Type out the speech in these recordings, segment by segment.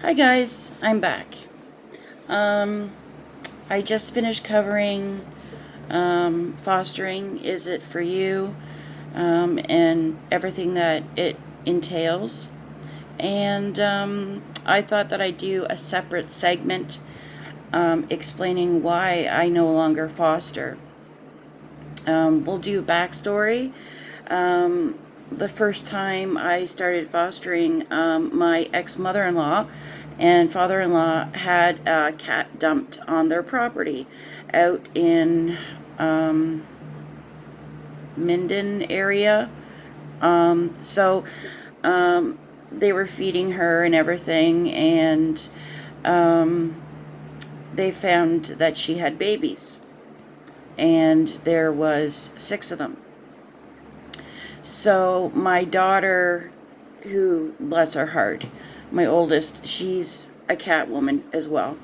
Hi guys, I'm back. Um, I just finished covering fostering. Is it for you? And everything that it entails. And I thought that I'd do a separate segment explaining why I no longer foster. We'll do backstory. The first time I started fostering, my ex mother in law and father in law had a cat dumped on their property out in Minden area. So they were feeding her and everything, and they found that she had babies, and there was 6 of them. So my daughter, who, bless her heart, my oldest, she's a cat woman as well.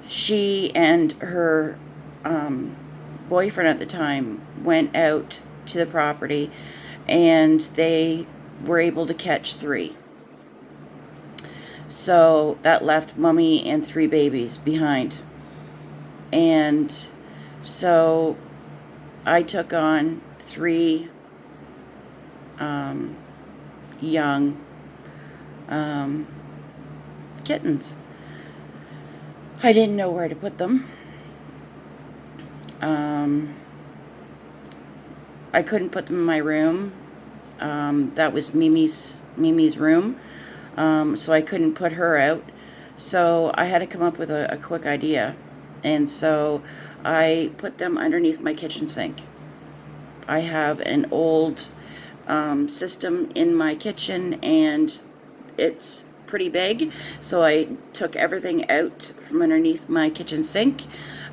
She and her boyfriend at the time went out to the property, and they were able to catch 3. So that left mommy and 3 babies behind. And so I took on 3 young kittens. I didn't know where to put them. I couldn't put them in my room. That was Mimi's room. So I couldn't put her out. So I had to come up with a quick idea. And so I put them underneath my kitchen sink. I have an old system in my kitchen, and it's pretty big, so I took everything out from underneath my kitchen sink.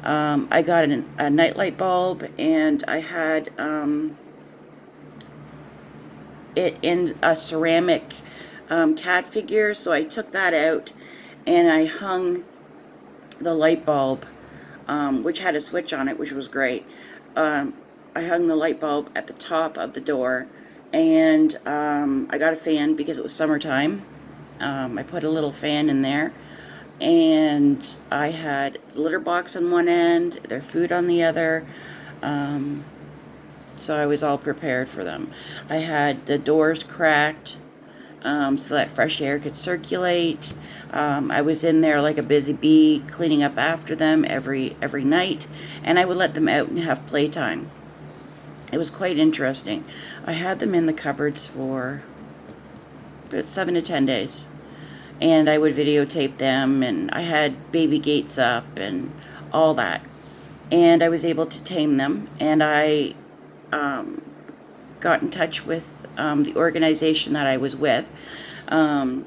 I got a nightlight bulb, and I had it in a ceramic cat figure, so I took that out and I hung the light bulb, which had a switch on it, which was great. I hung the light bulb at the top of the door, and I got a fan because it was summertime. I put a little fan in there, and I had the litter box on one end, their food on the other, so I was all prepared for them. I had the doors cracked so that fresh air could circulate. I was in there like a busy bee, cleaning up after them every night, and I would let them out and have playtime. It was quite interesting. I had them in the cupboards for about 7 to 10 days, and I would videotape them, and I had baby gates up and all that, and I was able to tame them. And I got in touch with the organization that I was with, and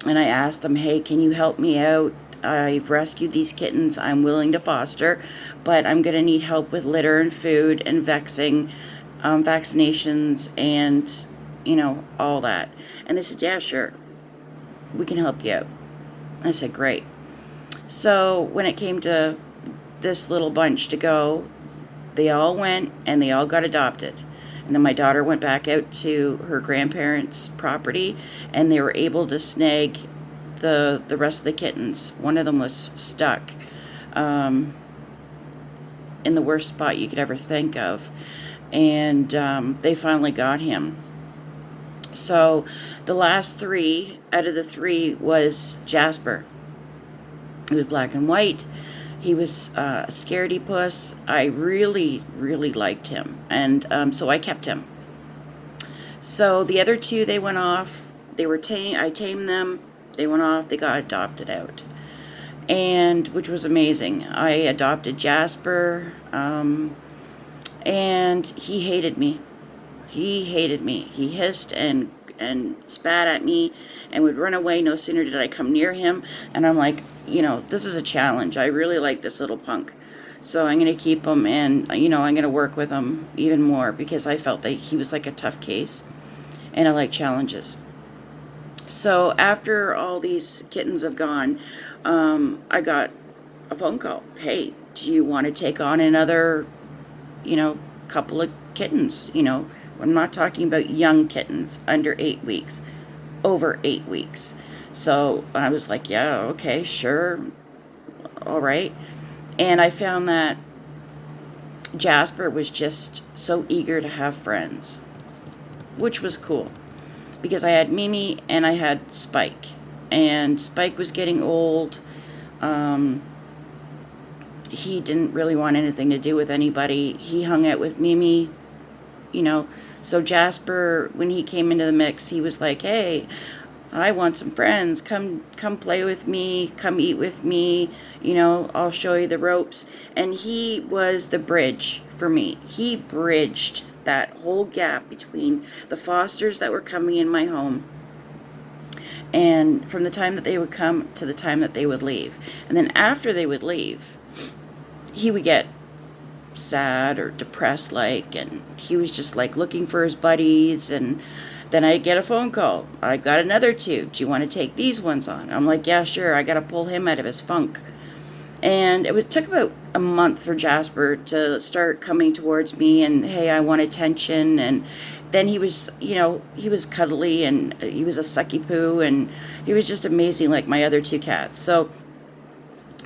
I asked them, hey, can you help me out? I've rescued these kittens. I'm willing to foster, but I'm going to need help with litter and food and vaccinations, and, all that. And they said, yeah, sure, we can help you out. I said, great. So when it came to this little bunch to go, they all went and they all got adopted. And then my daughter went back out to her grandparents' property, and they were able to snag the rest of the kittens. One of them was stuck in the worst spot you could ever think of, and they finally got him. So the last 3 out of the 3 was Jasper. He was black and white. He was a scaredy puss. I really, really liked him, and so I kept him. So the other 2, they went off. They were I tamed them. They went off. They got adopted out, and which was amazing. I adopted Jasper, and he hated me. He hated me. He hissed and spat at me and would run away no sooner did I come near him. And I'm like, this is a challenge. I really like this little punk. So I'm going to keep him, and, I'm going to work with him even more because I felt that he was like a tough case, and I like challenges. So after all these kittens have gone, I got a phone call. Hey, do you want to take on another, couple of kittens? I'm not talking about young kittens under 8 weeks, over 8 weeks. So I was like, yeah, okay, sure, all right. And I found that Jasper was just so eager to have friends, which was cool because I had Mimi and I had Spike. And Spike was getting old. Um, he didn't really want anything to do with anybody. He hung out with Mimi, you know. So Jasper, when he came into the mix, he was like, "Hey, I want some friends. Come play with me. Come eat with me. You know, I'll show you the ropes." And he was the bridge for me. He bridged that whole gap between the Fosters that were coming in my home and from the time that they would come to the time that they would leave. And then after they would leave, he would get sad or depressed and he was just like looking for his buddies. And then I'd get a phone call. I got another two. Do you want to take these ones on? I'm like, yeah, sure. I got to pull him out of his funk. And took about a month for Jasper to start coming towards me and, hey, I want attention. And then he was, he was cuddly and he was a sucky poo and he was just amazing like my other two cats. So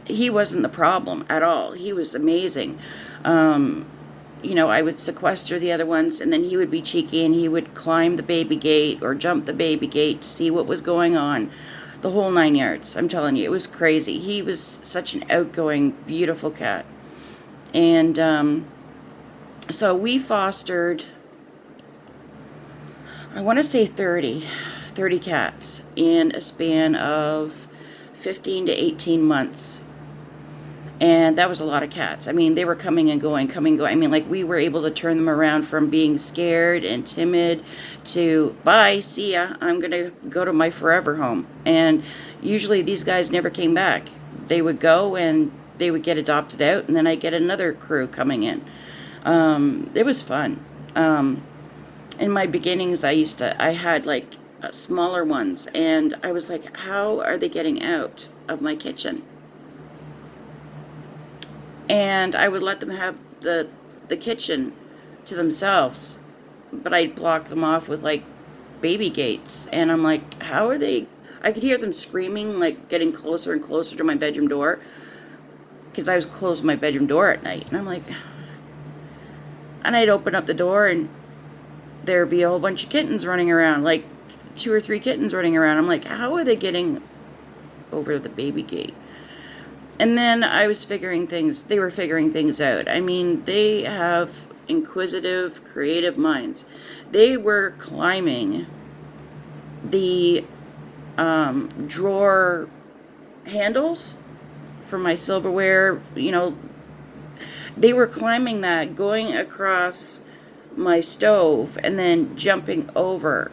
he wasn't the problem at all. He was amazing. I would sequester the other ones and then he would be cheeky and he would climb the baby gate or jump the baby gate to see what was going on. The whole 9 yards. I'm telling you, it was crazy. He was such an outgoing, beautiful cat. And so we fostered, I want to say 30 cats in a span of 15 to 18 months. And that was a lot of cats. I mean, they were coming and going, coming and going. I mean, like, we were able to turn them around from being scared and timid to, bye, see ya, I'm going to go to my forever home. And usually these guys never came back. They would go and they would get adopted out, and then I'd get another crew coming in. It was fun. In my beginnings, I had, like, smaller ones, and I was like, how are they getting out of my kitchen? And I would let them have the kitchen to themselves, but I'd block them off with like baby gates. And I'm like, how are they? I could hear them screaming, like getting closer and closer to my bedroom door, because I was closing my bedroom door at night. And I'm like, and I'd open up the door and there'd be a whole bunch of kittens running around, like 2 or 3 kittens running around. I'm like, how are they getting over the baby gate? And then I was they were figuring things out. I mean, they have inquisitive, creative minds. They were climbing the drawer handles for my silverware. They were climbing that, going across my stove, and then jumping over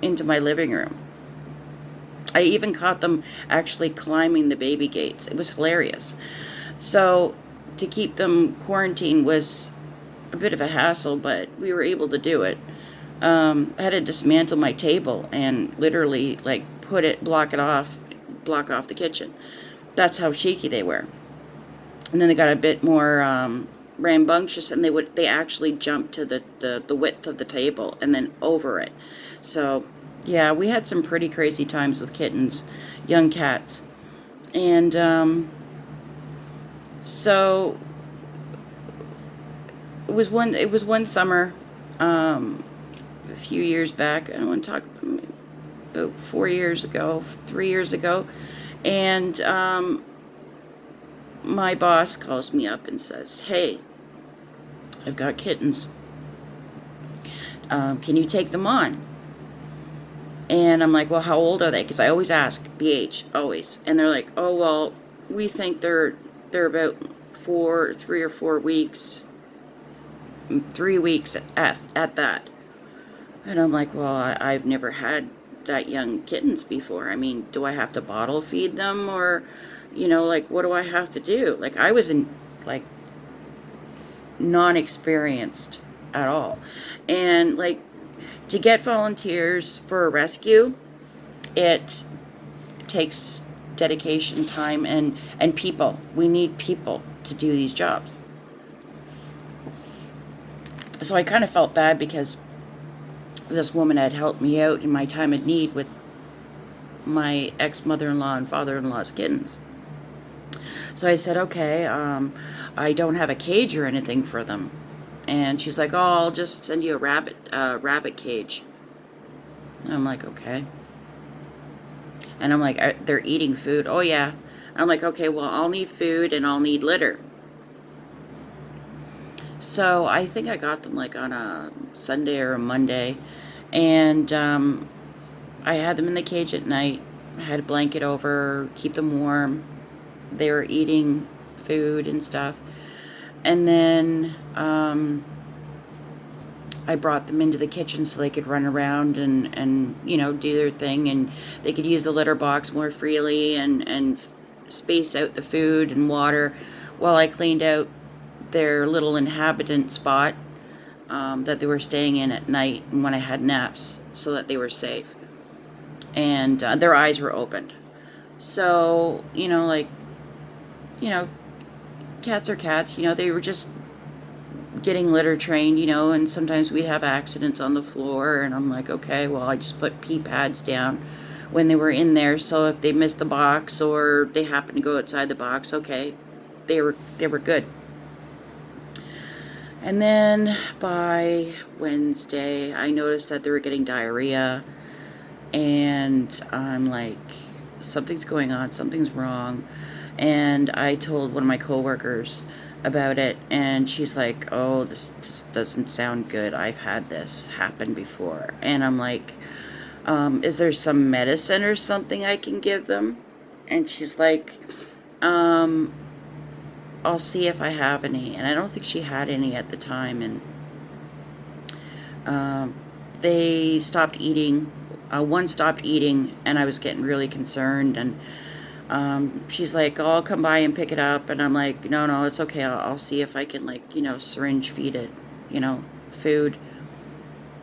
into my living room. I even caught them actually climbing the baby gates. It was hilarious. So to keep them quarantined was a bit of a hassle, but we were able to do it. I had to dismantle my table and literally like block off the kitchen. That's how cheeky they were. And then they got a bit more rambunctious, and they actually jumped to the width of the table and then over it. So yeah, we had some pretty crazy times with kittens, young cats. And so it was one summer, a few years back. I don't want to talk about 4 years ago, 3 years ago. And my boss calls me up and says, "Hey, I've got kittens. Can you take them on?" And I'm like, "Well, how old are they?" Because I always ask the age, always. And they're like, "Oh, well, we think they're about 3 or 4 weeks, 3 weeks at that." And I'm like, "Well, I've never had that young kittens before. I mean, do I have to bottle feed them, or, like, what do I have to do?" Like, I was like non-experienced at all, and like, to get volunteers for a rescue, it takes dedication, time, and people. We need people to do these jobs. So I kind of felt bad because this woman had helped me out in my time of need with my ex-mother-in-law and father-in-law's kittens. So I said, okay, I don't have a cage or anything for them. And she's like, oh, I'll just send you a rabbit cage. And I'm like, okay. And I'm like, they're eating food. Oh, yeah. I'm like, okay, well, I'll need food and I'll need litter. So I think I got them like on a Sunday or a Monday. And I had them in the cage at night. I had a blanket over, keep them warm. They were eating food and stuff. And then I brought them into the kitchen so they could run around and do their thing, and they could use the litter box more freely and space out the food and water while I cleaned out their little inhabitant spot that they were staying in at night and when I had naps, so that they were safe. And their eyes were opened. So, cats are cats, they were just getting litter trained, and sometimes we'd have accidents on the floor, and I'm like, okay, well, I just put pee pads down when they were in there, so if they missed the box or they happened to go outside the box, okay, they were good. And then by Wednesday, I noticed that they were getting diarrhea, and I'm like, something's going on, something's wrong. And I told one of my coworkers about it, and she's like, oh, this just doesn't sound good. I've had this happen before. And I'm like, is there some medicine or something I can give them? And she's like, I'll see if I have any. And I don't think she had any at the time. And they stopped eating. One stopped eating, and I was getting really concerned. And she's like, oh, I'll come by and pick it up. And I'm like, no, it's okay. I'll see if I can, syringe feed it, food.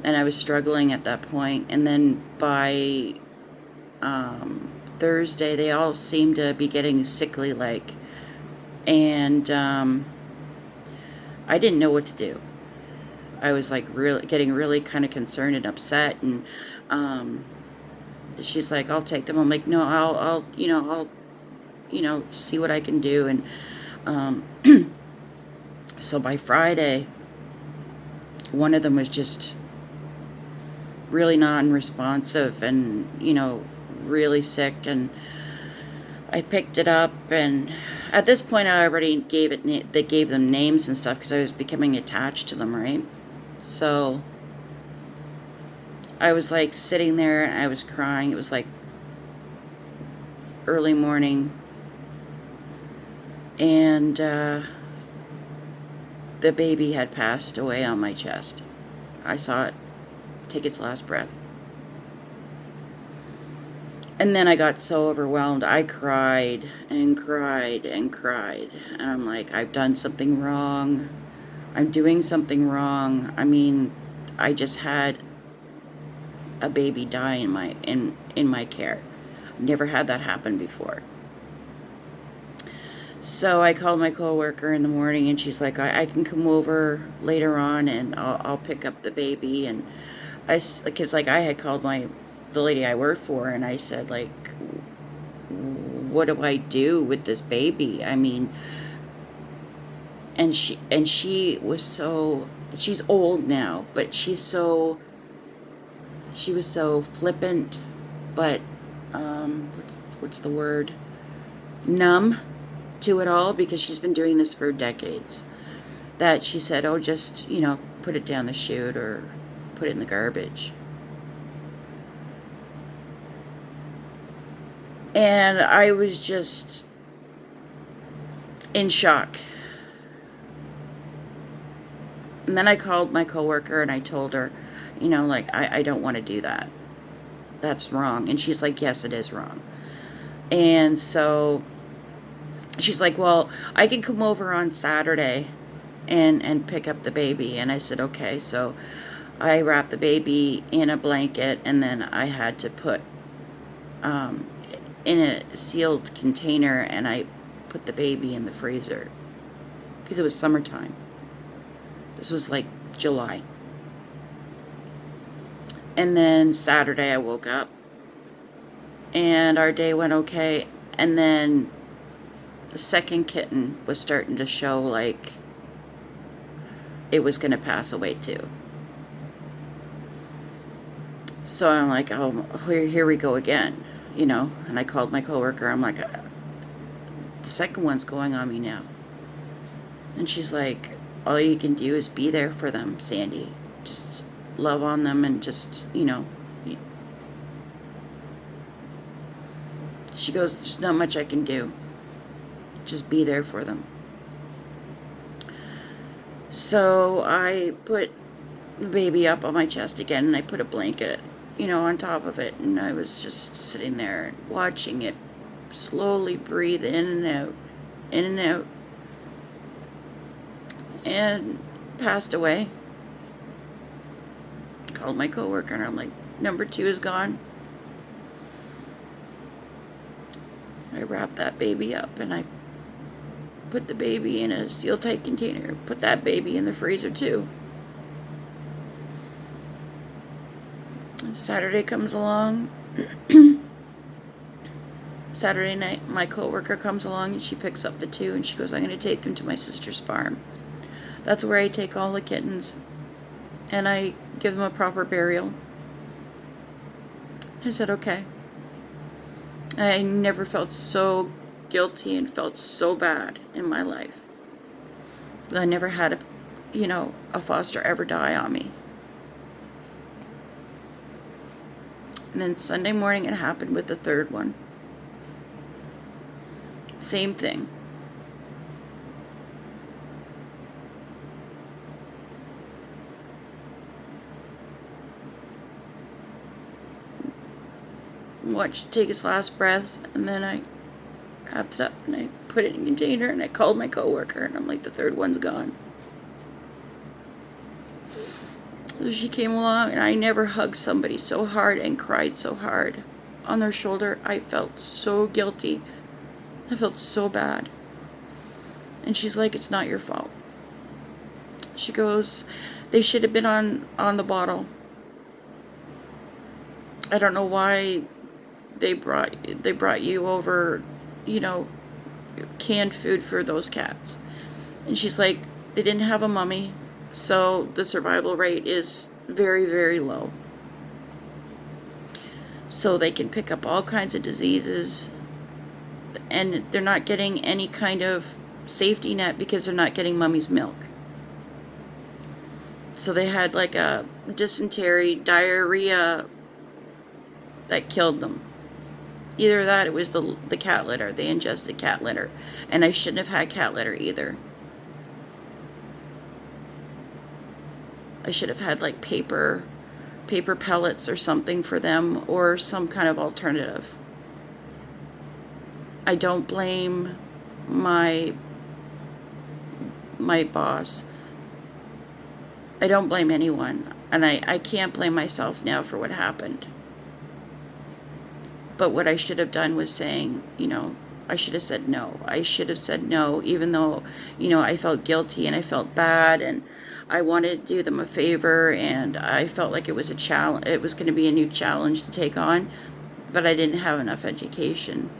And I was struggling at that point. And then by Thursday, they all seemed to be getting sickly like. And I didn't know what to do. I was getting really kind of concerned and upset. And she's like, I'll take them. I'm like, no, I'll see what I can do. And so by Friday, one of them was just really non-responsive and, really sick. And I picked it up, and at this point I already gave them names and stuff because I was becoming attached to them, right? So I was sitting there and I was crying. It was early morning, and the baby had passed away on my chest. I saw it take its last breath. And then I got so overwhelmed. I cried and cried and cried. And I'm like, I've done something wrong. I'm doing something wrong. I mean, I just had a baby die in my care. Never had that happen before. So I called my coworker in the morning, and she's like, I can come over later on, and I'll pick up the baby. And because I had called the lady I work for, and I said, what do I do with this baby? I mean, and she was she's old now, but she was so flippant, but what's the word? Numb to it all, because she's been doing this for decades. That she said, oh, just put it down the chute or put it in the garbage. And I was just in shock. And then I called my coworker and I told her, I don't want to do that. That's wrong. And she's like, yes, it is wrong. And so she's like, well, I can come over on Saturday and pick up the baby. And I said, okay. So I wrapped the baby in a blanket, and then I had to put in a sealed container, and I put the baby in the freezer because it was summertime. This was July. And then Saturday I woke up and our day went okay. And then the second kitten was starting to show like it was going to pass away too. So I'm like, oh, here we go again, you know. And I called my coworker. I'm like, the second one's going on me now. And she's like, all you can do is be there for them, Sandy. Just love on them and just, you know. She goes, there's not much I can do. Just be there for them. So I put the baby up on my chest again, and I put a blanket, you know, on top of it. And I was just sitting there watching it slowly breathe in and out, in and out. And passed away. Called my coworker, and I'm like, number 2 is gone. I wrapped that baby up, and I put the baby in a seal-tight container. Put that baby in the freezer too. Saturday comes along. Saturday night, my coworker comes along, and she picks up the 2, and she goes, I'm going to take them to my sister's farm. That's where I take all the kittens, and I give them a proper burial. I said, okay. I never felt so guilty and felt so bad in my life. I never had a foster ever die on me. And then Sunday morning it happened with the 3rd one. Same thing. Watched take his last breaths, and then I wrapped it up and I put it in a container, and I called my coworker, and I'm like, the 3rd one's gone. So she came along, and I never hugged somebody so hard and cried so hard on their shoulder. I felt so guilty. I felt so bad. And she's like, it's not your fault. She goes, they should have been on the bottle. I don't know why they brought you over, canned food for those cats. And she's like, they didn't have a mummy, so the survival rate is very, very low. So they can pick up all kinds of diseases, and they're not getting any kind of safety net because they're not getting mummy's milk. So they had like a dysentery, diarrhea that killed them. Either that, it was the cat litter. They ingested cat litter. And I shouldn't have had cat litter either. I should have had like paper pellets or something for them, or some kind of alternative. I don't blame my boss. I don't blame anyone. And I can't blame myself now for what happened. But what I should have done was saying, I should have said no. I should have said no, even though, I felt guilty and I felt bad, and I wanted to do them a favor, and I felt like it was a challenge. It was going to be a new challenge to take on, but I didn't have enough education.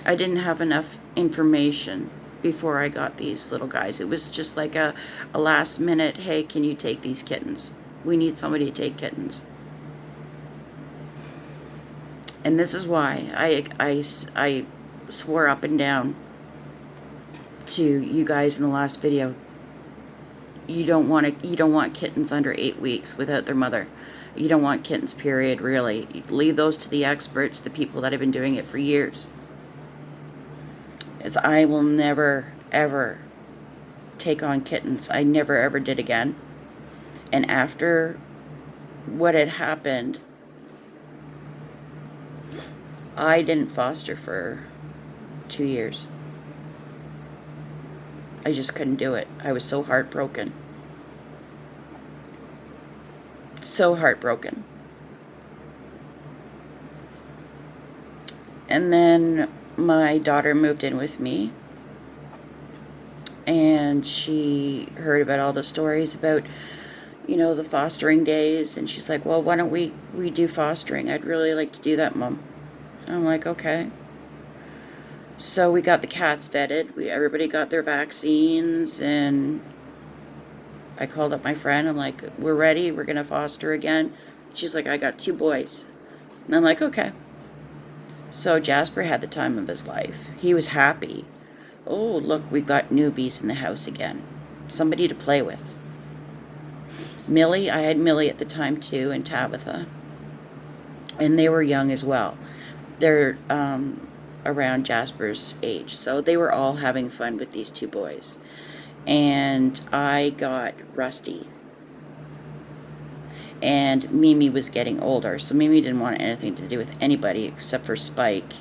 I didn't have enough information before I got these little guys. It was just like a last minute, hey, can you take these kittens? We need somebody to take kittens. And this is why I swore up and down to you guys in the last video. You don't want kittens under 8 weeks without their mother. You don't want kittens, period, really. You leave those to the experts, the people that have been doing it for years. As I will never, ever take on kittens. I never, ever did again. And after what had happened, I didn't foster for 2 years. I just couldn't do it. I was so heartbroken. So heartbroken. And then my daughter moved in with me, and she heard about all the stories about, the fostering days, and she's like, well, why don't we do fostering? I'd really like to do that, Mom. I'm like, okay. So we got the cats vetted. Everybody got their vaccines, and I called up my friend. I'm like, we're ready. We're going to foster again. She's like, I got 2 boys. And I'm like, okay. So Jasper had the time of his life. He was happy. Oh, look, we've got newbies in the house again. Somebody to play with. Millie, I had Millie at the time too, and Tabitha. And they were young as well. They're around Jasper's age. So they were all having fun with these 2 boys. And I got Rusty. And Mimi was getting older, so Mimi didn't want anything to do with anybody except for Spike.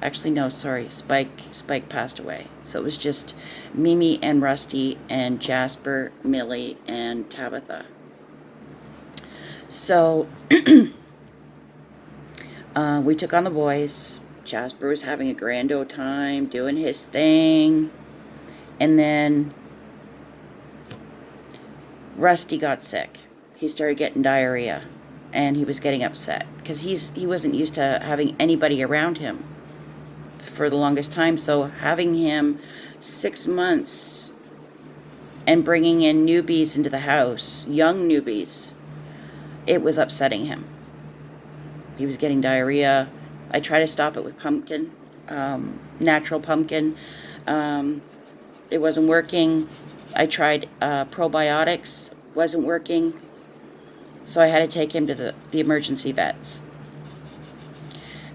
Actually, no, sorry, Spike passed away. So it was just Mimi and Rusty and Jasper, Millie, and Tabitha. So we took on the boys. Jasper was having a grand old time, doing his thing. And then Rusty got sick. He started getting diarrhea, and he was getting upset because he wasn't used to having anybody around him for the longest time. So having him 6 months and bringing in newbies into the house, young newbies, it was upsetting him. He was getting diarrhea. I tried to stop it with pumpkin, natural pumpkin. It wasn't working. I tried probiotics, wasn't working. So I had to take him to the emergency vets.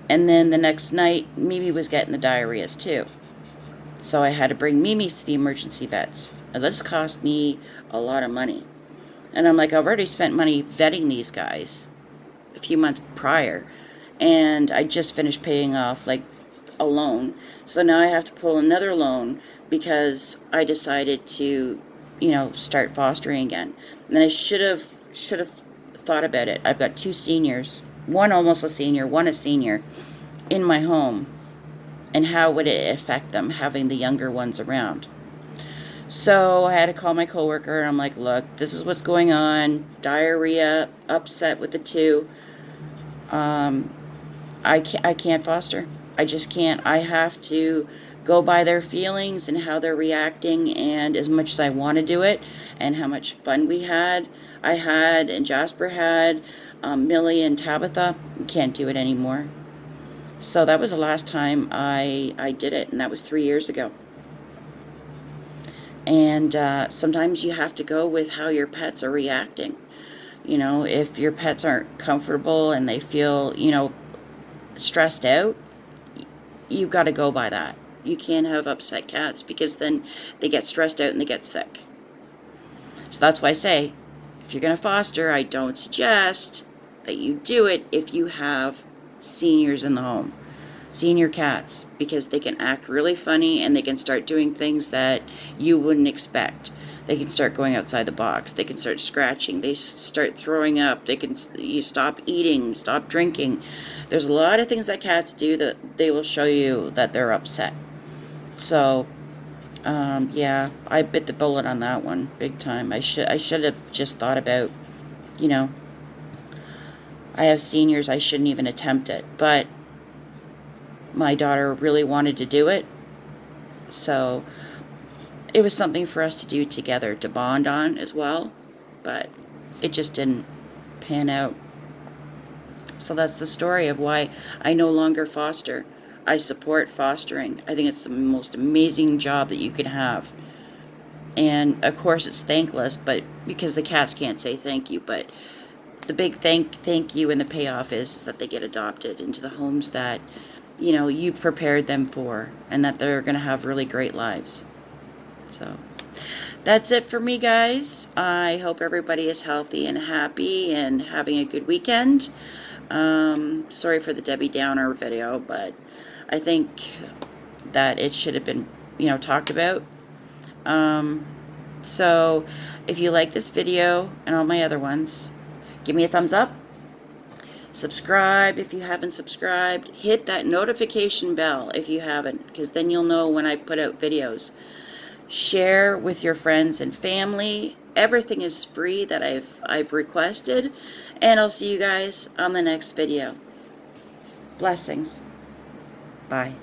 And then the next night, Mimi was getting the diarrheas too. So I had to bring Mimi to the emergency vets. And this cost me a lot of money. And I'm like, I've already spent money vetting these guys a few months prior. And I just finished paying off like a loan. So now I have to pull another loan because I decided to, start fostering again. And then I should have thought about it. I've got 2 seniors, one almost a senior, one a senior, in my home. And how would it affect them having the younger ones around? So I had to call my coworker, and I'm like, look, this is what's going on. Diarrhea, upset with the 2. I can't foster. I just can't. I have to go by their feelings and how they're reacting, and as much as I want to do it and how much fun I had and Jasper had, Millie and Tabitha, can't do it anymore. So that was the last time I did it, and that was 3 years ago. And sometimes you have to go with how your pets are reacting. If your pets aren't comfortable and they feel, stressed out, you've got to go by that. You can't have upset cats because then they get stressed out and they get sick. So that's why I say, if you're going to foster, I don't suggest that you do it if you have seniors in the home, senior cats, because they can act really funny and they can start doing things that you wouldn't expect. They can start going outside the box. They can start scratching. They start throwing up. You stop eating, stop drinking. There's a lot of things that cats do that they will show you that they're upset. So, yeah, I bit the bullet on that one big time. I should have just thought about, I have seniors. I shouldn't even attempt it. But my daughter really wanted to do it, so it was something for us to do together, to bond on as well, but it just didn't pan out. So that's the story of why I no longer foster. I support fostering. I think it's the most amazing job that you can have. And of course it's thankless, but because the cats can't say thank you, but the big thank you and the payoff is that they get adopted into the homes that, you've prepared them for, and that they're going to have really great lives. So that's it for me, guys. I hope everybody is healthy and happy and having a good weekend. Sorry for the Debbie Downer video, but I think that it should have been, talked about. So if you like this video and all my other ones, give me a thumbs up. Subscribe if you haven't subscribed. Hit that notification bell if you haven't, because then you'll know when I put out videos. Share with your friends and family. Everything is free that I've requested, and I'll see you guys on the next video. Blessings. Bye.